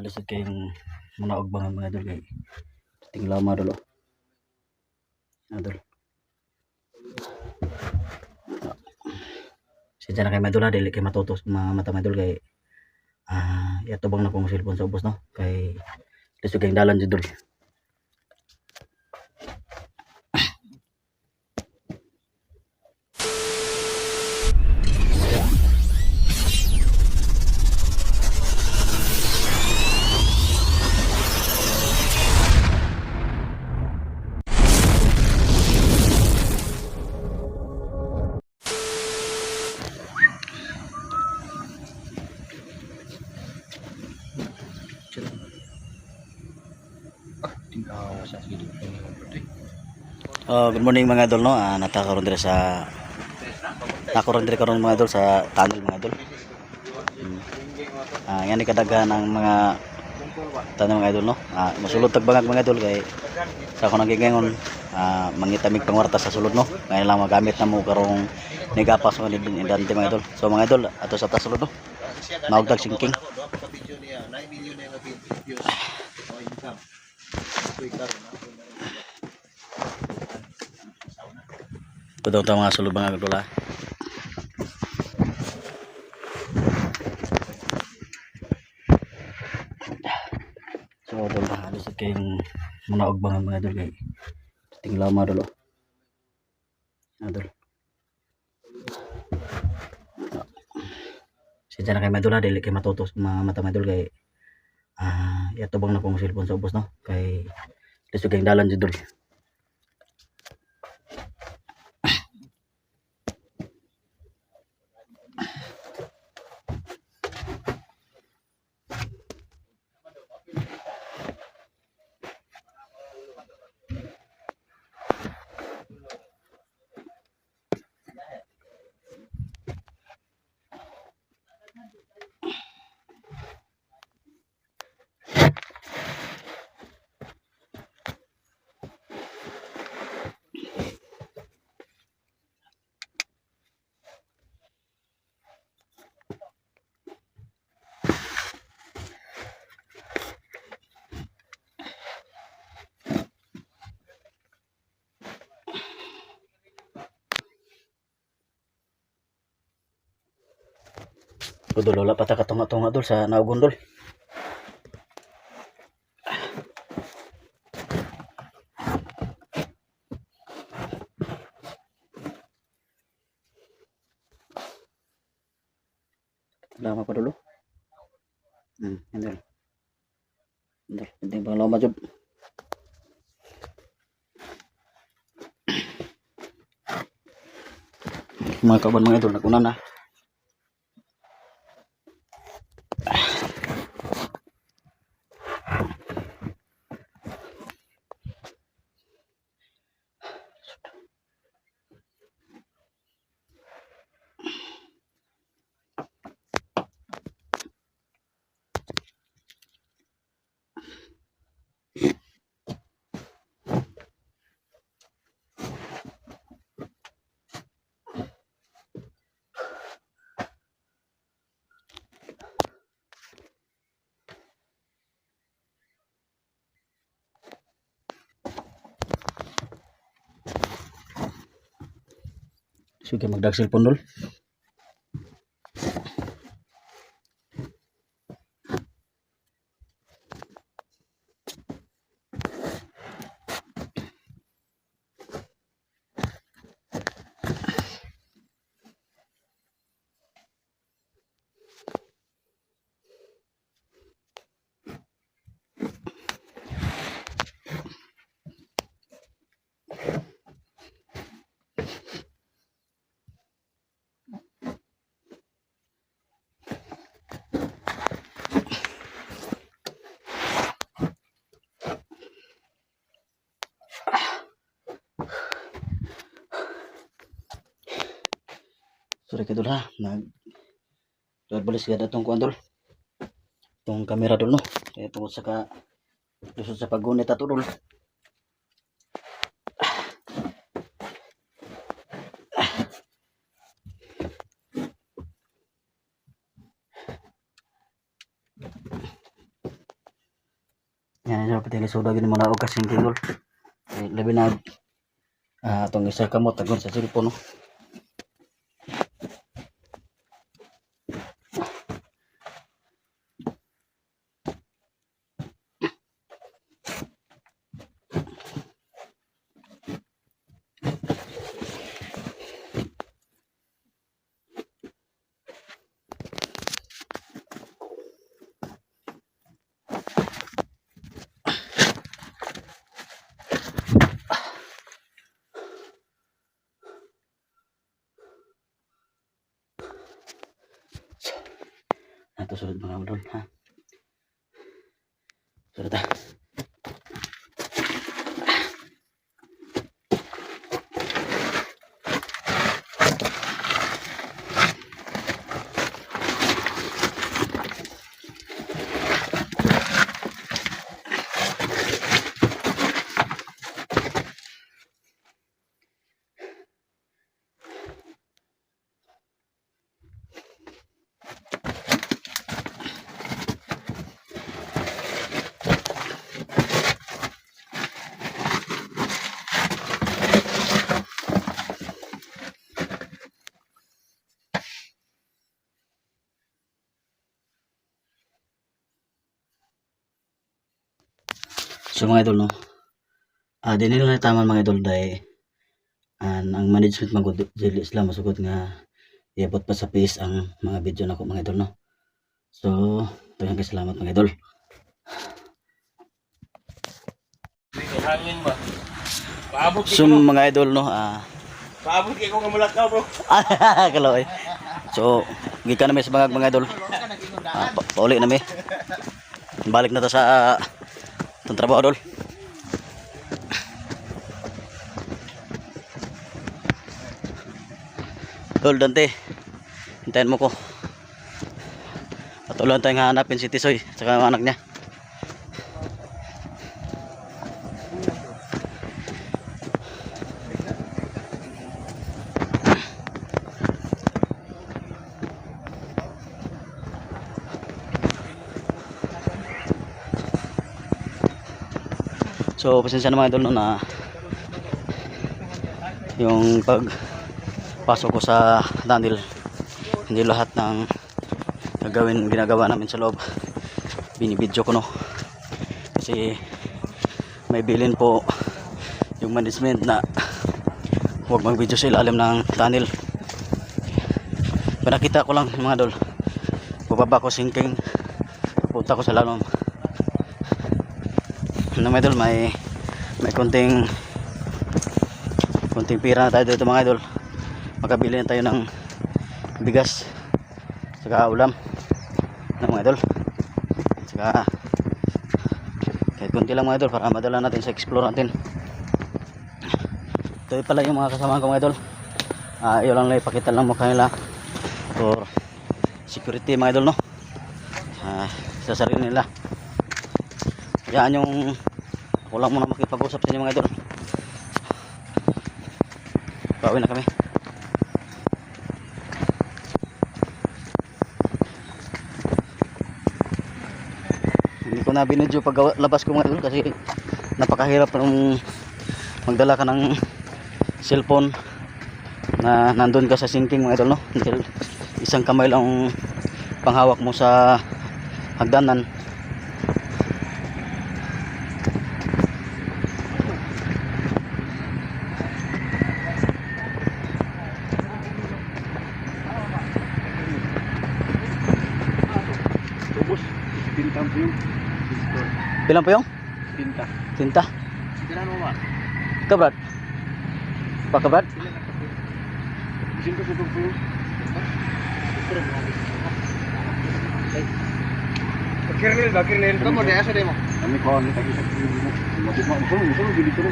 lisod kayong manaog mga idol kay tinglaw mga idol idol. Sidya na kay mga idol dili kay matutos mga mata mga idol kay yatubang na kong cellphone sa ubos no kay lisod kayong dalan idol. Good morning mga idol no. Natakaroon dire sa karon mga idol sa tunnel mga idol. Yan ni kadaga ng mga tanong mga idol no. Masulod tag bangag mga idol kay sa ako nagigingon mangitamig pangwarta sa sulod no. Kaya lang magamit na mo karong nigapas mo indante mga idol. So mga idol ato sa tasulod no. Maugdag sinking. Pudong ta mga sulod mga idol ha. So idol halos kayong manaog mga idol kay tinglaw mga idol idol. Sidya na kay mga idol dili kay matutos mga mata mga idol kay yatubang na kong cellphone sa ubos no kay lisod kayong dalan idol. Dol wala pa ta katunga-tunga dol sa naugon dol. Lama pa dulu. Andal. Andal, hindi bang lama jud. Mga kaban mga idol nakunan na. Sige magdag cellphone dol. Sorry ka dol ha. Balis ka datong kuan dol. Itong kamera dol no. Kaya tungkol sa lusod sa paggunit ato dol. sa pati lisuda gini mga og kasing tingol. Labi na atong isa kamot tagon sa cellphone no. Ito sunod mga idol ha. Sunod ha. So mga idol no. Dinhi lang taman mga idol dai ang management magud dili sila masugod nga iabot pa sa pace ang mga video nako mga idol no. So daghang salamat mga idol. Hangin ba? Paabot So mga idol no paabot kay ko nga mulakaw bro. kaloy. So gikan na mi sa mga idol. Pauli na mi. Balik na ta sa itong trabaho dol. Dol Dante, hintayin mo ko. Patuloy tayong hanapin si Tisoy at saka ang anak niya. So pasensya na mga idol no na yung pasok ko sa tunnel, hindi lahat ng ginagawa namin sa loob binibidyo ko no, kasi may bilin po yung management na huwag mag-video sa ilalim ng tunnel. Pinakita ko lang mga idol, bababa ko sinking, punta ko sa lalong na mga idol, may konting pira na tayo dito mga idol, makabili na tayo ng bigas saka ulam ng mga idol, saka kahit konti lang mga idol para madala natin sa explore natin. Ito pala yung mga kasama ko mga idol, yun lang ipakita lang mo kanila for security mga idol no, sa sarili nila. Yan yung ako lang muna makipag-usap sa inyo mga idol. Bawi na kami. Hindi ko na binidyo pag labas ko mga idol kasi napakahirap nung magdala ka ng cellphone na nandun ka sa sinking mga idol no. Isang kamay lang panghawak mo sa hagdanan. Bilang po yung? Tinta. Tinta. Sigurado mo ba? Ikaw Brad? Baka Brad? Isin ko sa tubo. Bakirnil. Kamu di asa demo. Kami kawan kita bisa. Mati mo, itu dulu dulu.